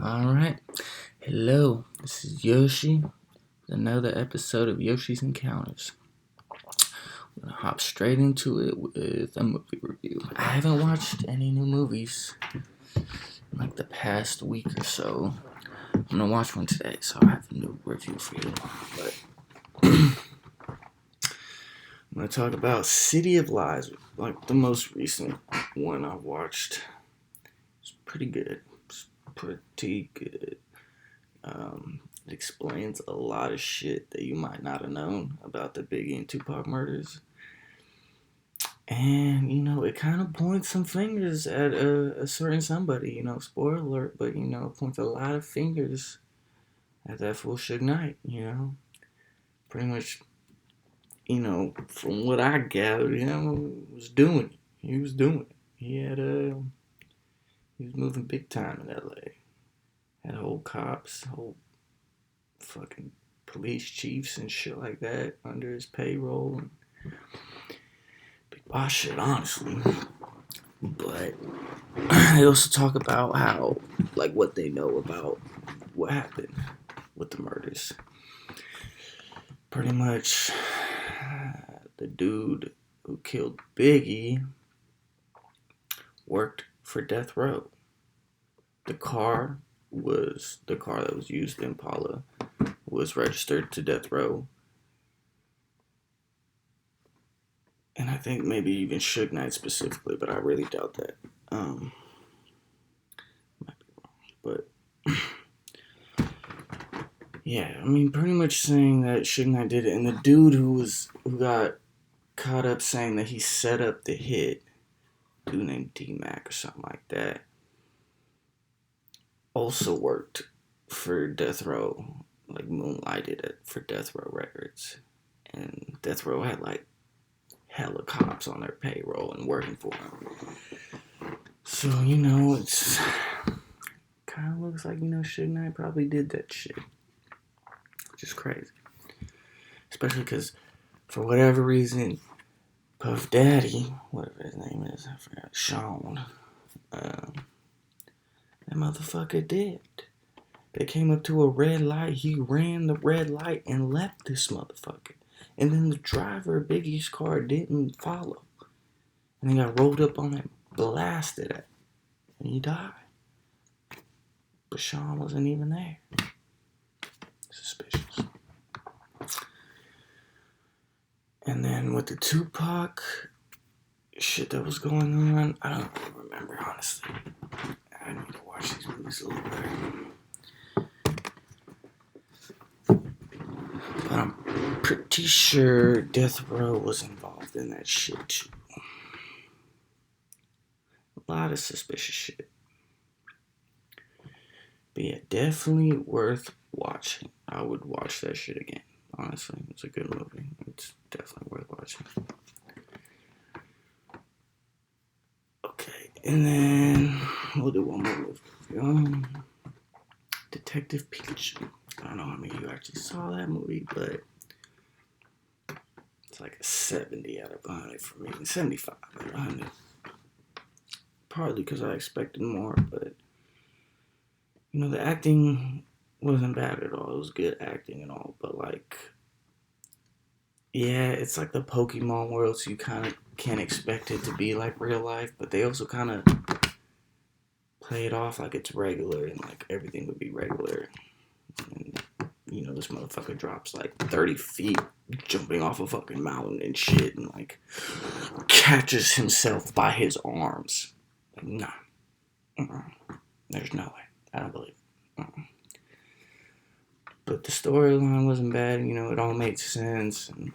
Alright, hello, this is Yoshi, another episode of Yoshis Encounters. I'm gonna hop straight into it with a movie review. I haven't watched any new movies in like the past week or so. I'm gonna watch one today, so I have a new review for you. But I'm gonna talk about City of Lies, like the most recent one I watched. It's pretty good. Pretty good. It explains a lot of shit that you might not have known about the Biggie and Tupac murders. And, it kind of points some fingers at a certain somebody, spoiler alert, but, points a lot of fingers at that fool Suge Knight, Pretty much, from what I gathered, was doing it. He was doing it. He was moving big time in L.A. Had whole cops, whole fucking police chiefs and shit like that under his payroll. And big boss shit, honestly. But they also talk about how, like, what they know about what happened with the murders. Pretty much, the dude who killed Biggie worked for Death Row. The car that was used in Impala was registered to Death Row. And I think maybe even Suge Knight specifically, but I really doubt that. Might be wrong. But yeah, pretty much saying that Suge Knight did it. And the dude who got caught up saying that he set up the hit, dude named D-Mac or something like that, also worked for Death Row, like moonlighted for Death Row Records. And Death Row had like hella cops on their payroll and working for them. So, it's kind of looks like, Suge Knight probably did that shit. Which is crazy. Especially because, for whatever reason, Puff Daddy, whatever his name is, I forgot, Sean, that motherfucker did. They came up to a red light. He ran the red light and left this motherfucker. And then the driver of Biggie's car didn't follow. And he got rolled up on it, blasted at, and he died. But Sean wasn't even there. Suspicious. And then with the Tupac shit that was going on, I don't really remember, honestly. I need to watch these movies a little better. But I'm pretty sure Death Row was involved in that shit too. A lot of suspicious shit. But yeah, definitely worth watching. I would watch that shit again. Honestly, it's a good movie. It's definitely worth watching. Okay, and then we'll do one more movie. Detective Pikachu. I don't know how many of you actually saw that movie, but it's like a 70 out of 100 for me. 75 out of 100. Partly because I expected more, but the acting wasn't bad at all. It was good acting and all, but it's like the Pokemon world, so you kind of can't expect it to be like real life, but they also kind of play it off like it's regular and like everything would be regular. And, this motherfucker drops like 30 feet jumping off a fucking mountain and shit and like catches himself by his arms. Like, nah. There's no way. I don't believe it. But the storyline wasn't bad. It all made sense. And,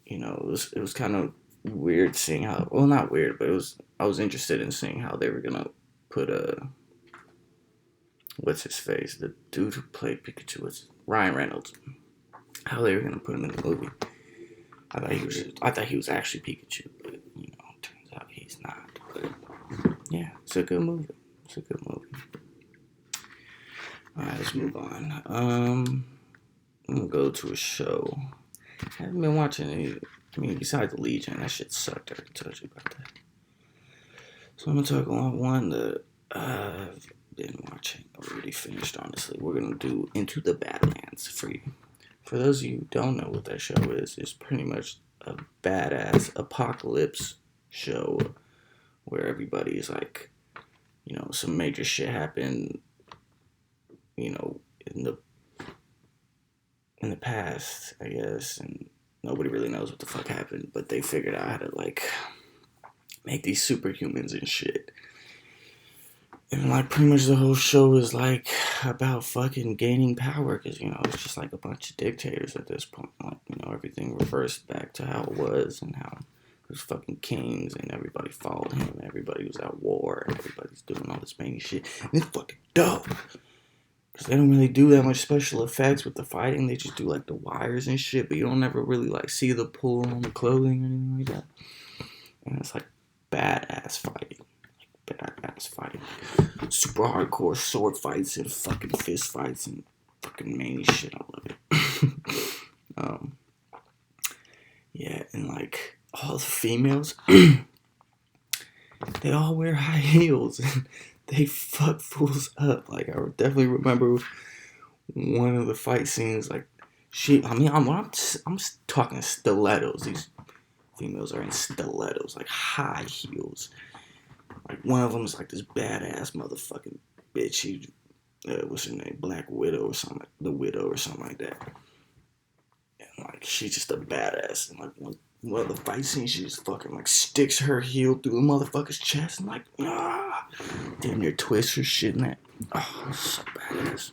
it was kind of weird seeing how, well, not weird, but I was interested in seeing how they were going to put what's his face? The dude who played Pikachu was Ryan Reynolds. How they were going to put him in the movie. I thought he was actually Pikachu, but, turns out he's not. But, yeah, it's a good movie. Alright, let's move on. I'm gonna go to a show. I haven't been watching any, besides Legion, that shit sucked. I already told you about that. So I'm gonna talk about one that I've been watching over already finished, honestly. We're gonna do Into the Badlands for you. For those of you who don't know what that show is, it's pretty much a badass apocalypse show where everybody's like, some major shit happened, in the past, I guess, and nobody really knows what the fuck happened, but they figured out how to like make these superhumans and shit. And like pretty much the whole show is like about fucking gaining power because it's just like a bunch of dictators at this point. Like everything reversed back to how it was and how there's fucking kings and everybody followed him. And everybody was at war and everybody's doing all this main shit. And it's fucking dope because they don't really do that much special effects with the fighting. They just do like the wires and shit, but you don't ever really like see the pull on the clothing or anything like that. And it's like badass fighting. Super hardcore sword fights and fucking fist fights and fucking main shit. I love it. Yeah, and like all the females, they all wear high heels and they fuck fools up. Like I definitely remember one of the fight scenes. Like I'm talking stilettos. These females are in stilettos, like high heels. Like one of them is like this badass motherfucking bitch. She, what's her name? Black Widow or something. The Widow or something like that. And like she's just a badass. And like one of the fight scenes, she just fucking like sticks her heel through the motherfucker's chest and like damn near twists her shit in that. Oh, so badass.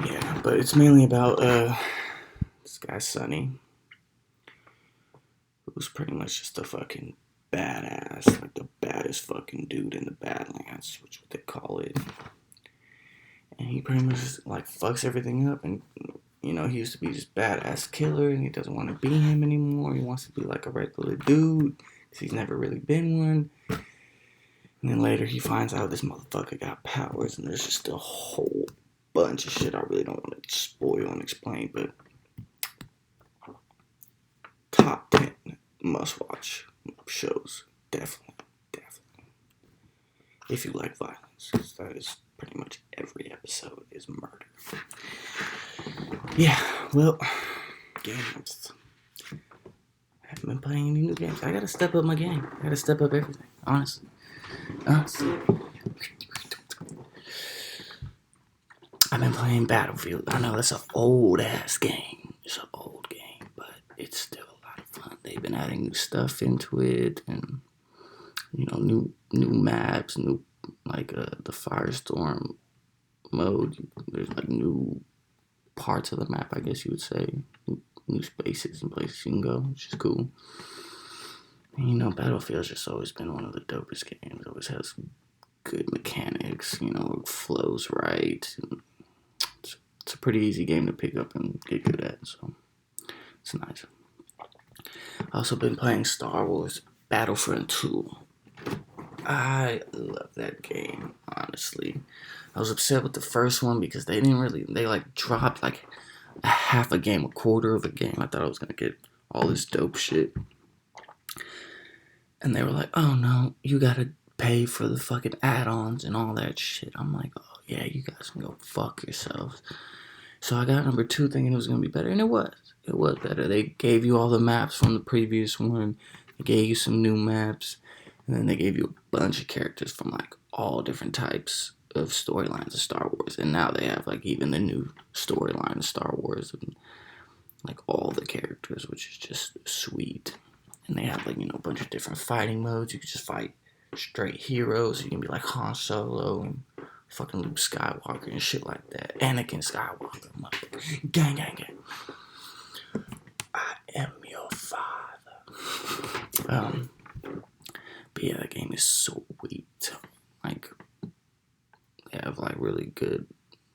Yeah, but it's mainly about this guy Sonny, who's pretty much just a fucking badass, like the baddest fucking dude in the Badlands, which is what they call it. And he pretty much like fucks everything up. And he used to be this badass killer, and he doesn't want to be him anymore. He wants to be like a regular dude because he's never really been one. And then later he finds out this motherfucker got powers, and there's just a whole bunch of shit I really don't want to spoil and explain, but top 10 must watch shows. Definitely. If you like violence, because that is pretty much every episode is murder. Yeah, well, games. I haven't been playing any new games. I gotta step up my game. I gotta step up everything, honestly. I've been playing Battlefield. I know that's an old ass game. It's an old game, but it's still a lot of fun. They've been adding new stuff into it, and new maps, new like the Firestorm mode. There's like new parts of the map, I guess you would say, new spaces and places you can go, which is cool. And, Battlefield's just always been one of the dopest games. It always has good mechanics. It flows right. And it's a pretty easy game to pick up and get good at, so it's nice. I've also been playing Star Wars Battlefront 2. I love that game, honestly. I was upset with the first one because they dropped like a half a game, a quarter of a game. I thought I was going to get all this dope shit. And they were like, oh no, you got to pay for the fucking add-ons and all that shit. I'm like, oh yeah, you guys can go fuck yourselves. So I got number 2 thinking it was going to be better, and it was. It was better. They gave you all the maps from the previous one. They gave you some new maps. And then they gave you a bunch of characters from like all different types of storylines of Star Wars. And now they have like even the new storyline of Star Wars and like all the characters, which is just sweet. And they have like, a bunch of different fighting modes. You can just fight straight heroes. You can be like Han Solo and fucking Luke Skywalker and shit like that. Anakin Skywalker. Gang. I am your father. But yeah, that game is sweet. Like, they have like really good,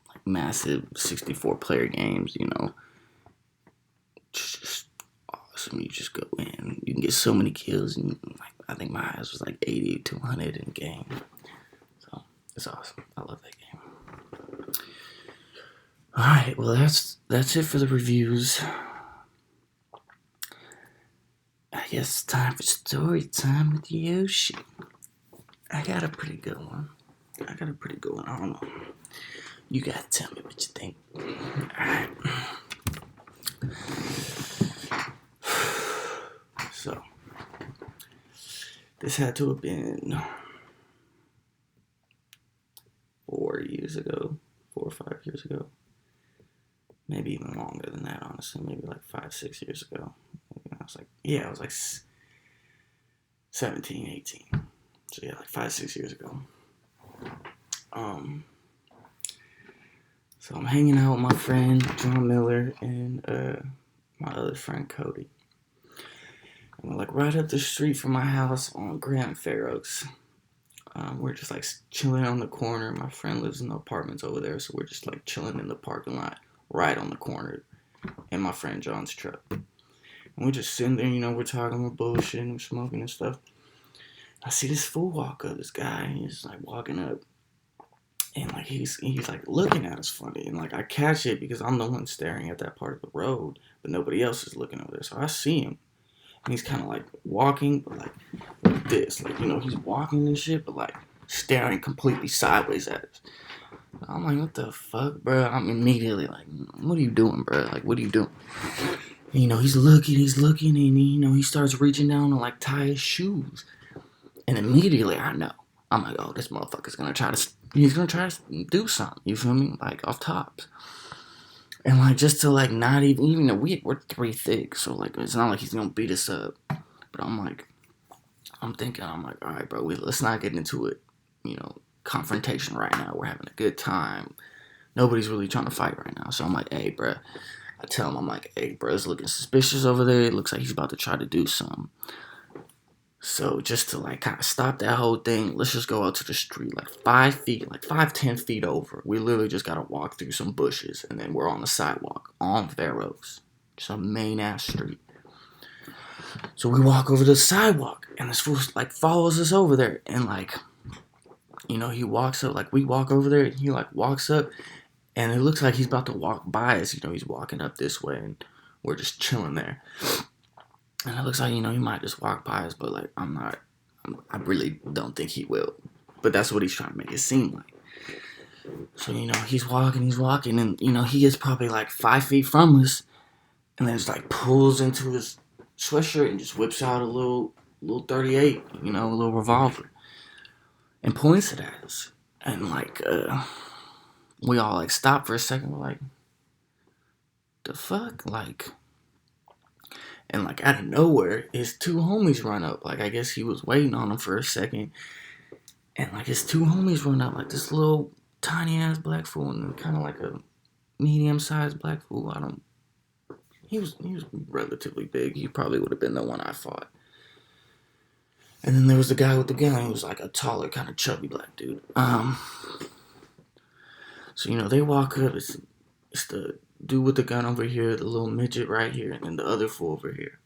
like massive 64-player games. Just awesome. You just go in. You can get so many kills, and like I think my highest was like 80 to 100 in the game. So it's awesome. I love that game. All right, well that's it for the reviews. I guess it's time for story time with Yoshi. I got a pretty good one. I got a pretty good one. I don't know. You gotta tell me what you think. Alright. So, this had to have been 4 years ago. 4 or 5 years ago. Maybe even longer than that, honestly. Maybe like 5, 6 years ago. I was like 17, 18. So yeah, like 5, 6 years ago. So I'm hanging out with my friend John Miller and my other friend Cody. And we're like right up the street from my house on Grant Fair Oaks. We're just like chilling on the corner. My friend lives in the apartments over there, so we're just like chilling in the parking lot right on the corner in my friend John's truck. And we're just sitting there, we're talking, we're bullshitting, we're smoking and stuff. I see this fool walk up, this guy, and he's like walking up. And like he's like looking at us funny, and like I catch it because I'm the one staring at that part of the road, but nobody else is looking over there. So I see him, and he's kind of like walking, but like this, like he's walking and shit, but like staring completely sideways at us. I'm like, what the fuck, bro? I'm immediately like, what are you doing, bro? Like, what are you doing? And, he's looking, and he starts reaching down to like tie his shoes, and immediately I know. I'm like, oh, this motherfucker's gonna try to do something, you feel me? Like, off tops. And, like, just to, like, not even though we're 3 thick, so, like, it's not like he's gonna beat us up. But I'm like, all right, bro, let's not get into it, confrontation right now. We're having a good time. Nobody's really trying to fight right now. So I'm like, hey, bro. I tell him, I'm like, hey, bro, it's looking suspicious over there. It looks like he's about to try to do something. So just to like kind of stop that whole thing, let's just go out to the street like 5 feet, like 5-10 feet over. We literally just gotta walk through some bushes, and then we're on the sidewalk on Fair Oaks, just a main ass street. So we walk over the sidewalk, and this fool like follows us over there, and like, he walks up, like we walk over there, and he like walks up, and it looks like he's about to walk by us. He's walking up this way, and we're just chilling there. And it looks like, he might just walk by us, but, like, I really don't think he will. But that's what he's trying to make it seem like. So, he's walking, and, he gets probably, like, 5 feet from us, and then just, like, pulls into his sweatshirt and just whips out a little 38, a little revolver, and points it at us. And, like, we all, like, stop for a second. We're like, the fuck? Like... And, like, out of nowhere, his 2 homies run up. Like, I guess he was waiting on him for a second. And, like, his 2 homies run up. Like, this little tiny-ass black fool and kind of like a medium-sized black fool. He was relatively big. He probably would have been the one I fought. And then there was the guy with the gun. He was, like, a taller, kind of chubby black dude. So, they walk up. It's the dude with the gun over here, the little midget right here, and then the other fool over here.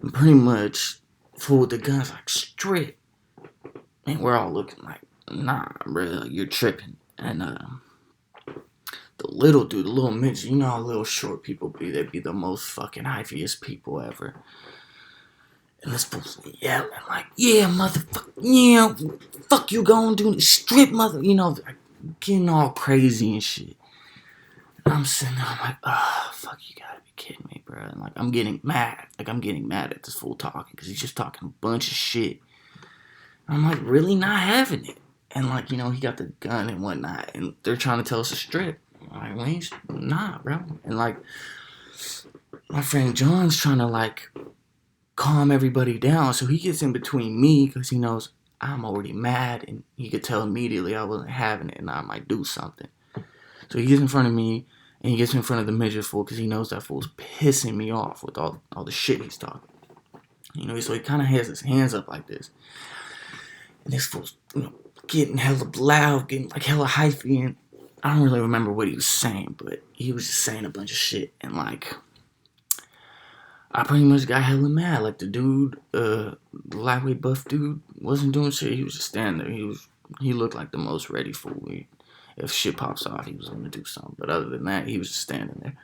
And pretty much, fool with the gun's like, strip. And we're all looking like, nah, bro, you're tripping. And the little dude, the little midget, how little short people be. They be the most fucking hyphiest people ever. And this fool's yelling like, yeah, motherfucker, yeah, fuck you gonna do, strip, mother, like, getting all crazy and shit. And I'm sitting there, I'm like, oh, fuck, you gotta be kidding me, bro. And, like, I'm getting mad. Like, I'm getting mad at this fool talking because he's just talking a bunch of shit. And I'm, like, really not having it. And, like, he got the gun and whatnot, and they're trying to tell us to strip. I'm like, nah, bro. And, like, my friend John's trying to, like, calm everybody down. So he gets in between me because he knows I'm already mad, and he could tell immediately I wasn't having it and I might do something. So he gets in front of me, and he gets in front of the midget fool because he knows that fool's pissing me off with all the shit he's talking. So he kind of has his hands up like this. And this fool's, getting hella loud, getting like hella hyphy, and I don't really remember what he was saying, but he was just saying a bunch of shit. And like, I pretty much got hella mad. Like the dude, the lightweight buff dude, wasn't doing shit. He was just standing there. He looked like the most ready fool. If shit pops off, he was going to do something. But other than that, he was just standing there.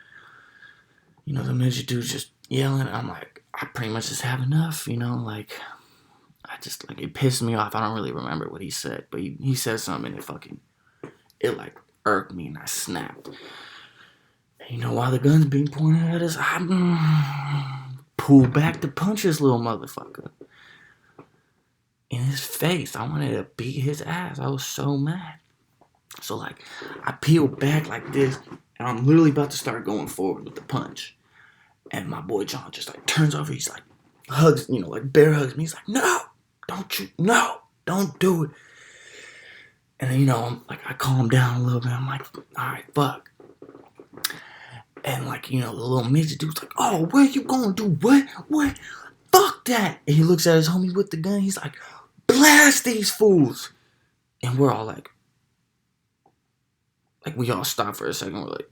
The midget dude's just yelling. I'm like, I pretty much just have enough, like, I just, like, it pissed me off. I don't really remember what he said, but he said something and it like irked me and I snapped. And you know, while the gun's being pointed at us, I pulled back to punch this little motherfucker in his face. I wanted to beat his ass. I was so mad. So, like, I peeled back like this, and I'm literally about to start going forward with the punch. And my boy John just, like, turns over. He's like, hugs, you know, like, bear hugs me. He's like, no, don't do it. And then, you know, I'm like, I calm down a little bit. I'm like, all right, fuck. And, like, you know, the little midget dude's like, oh, where you going to do? What? Fuck that. And he looks at his homie with the gun. He's like, blast these fools. And we're all like, we all stop for a second. We're like,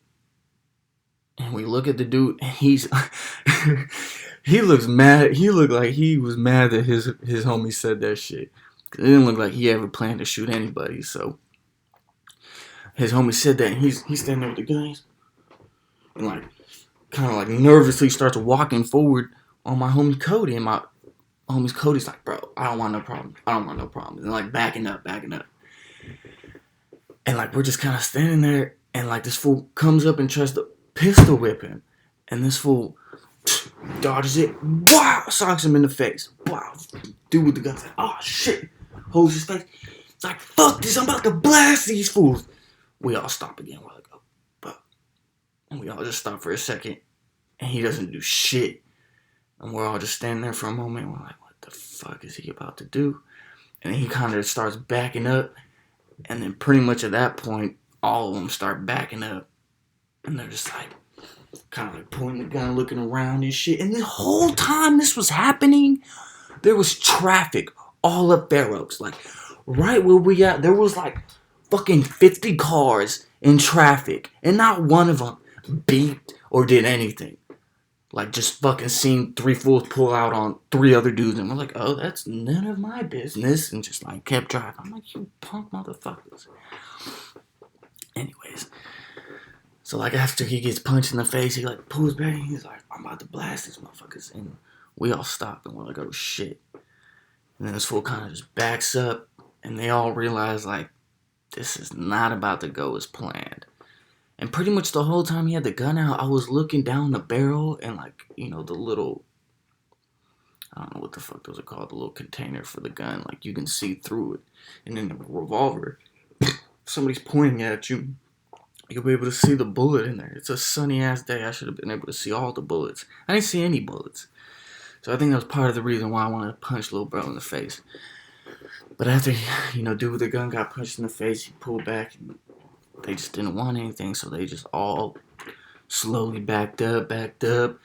and we look at the dude, and he's, he looks mad. He looked like he was mad that his homie said that shit. Cause it didn't look like he ever planned to shoot anybody. So his homie said that, and he's standing there with the guns, and like, kind of like nervously starts walking forward on my homie Cody, and my homie's Cody's like, bro, I don't want no problem. And like backing up. And like, we're just kind of standing there, and like, this fool comes up and tries to pistol whip him. And this fool dodges it. Wow! Socks him in the face. Wow. Dude with the gun's like, oh shit. Holds his face. It's like, fuck this, I'm about to blast these fools. We all stop again. We're like, oh, fuck. And we all just stop for a second. And he doesn't do shit. And we're all just standing there for a moment. We're like, what the fuck is he about to do? And then he kind of starts backing up. And then pretty much at that point, all of them start backing up. And they're just like, kind of like pointing the gun, looking around and shit. And the whole time this was happening, there was traffic all up Fair Oaks. Like, right where we at, there was like fucking 50 cars in traffic. And not one of them beeped or did anything. Like, just fucking seen 3 fools pull out on 3 other dudes. And we're like, oh, that's none of my business. And just, like, kept driving. I'm like, you punk motherfuckers. Anyways. So, like, after he gets punched in the face, he, like, pulls back. And he's like, I'm about to blast these motherfuckers. And we all stop. And we're like, oh, shit. And then this fool kind of just backs up. And they all realize, like, this is not about to go as planned. And pretty much the whole time he had the gun out, I was looking down the barrel and, like, you know, the little, I don't know what the fuck those are called, the little container for the gun. Like, you can see through it. And then the revolver, if somebody's pointing at you, you'll be able to see the bullet in there. It's a sunny-ass day. I should have been able to see all the bullets. I didn't see any bullets. So I think that was part of the reason why I wanted to punch little bro in the face. But after, you know, dude with the gun got punched in the face, he pulled back and they just didn't want anything, so they just all slowly backed up, kind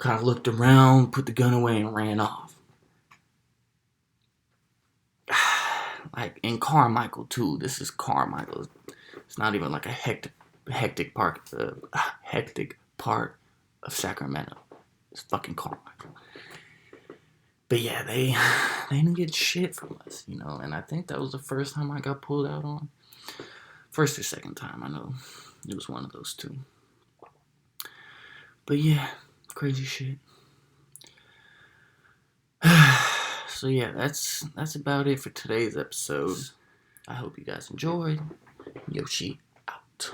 of looked around, put the gun away, and ran off. Like, in Carmichael, too. This is Carmichael. It's not even like a hectic part of Sacramento. It's fucking Carmichael. But yeah, they didn't get shit from us, you know, and I think that was the first time I got pulled out on. First or second time, I know. It was one of those two. But yeah, crazy shit. So yeah, that's about it for today's episode. I hope you guys enjoyed. Yoshi out.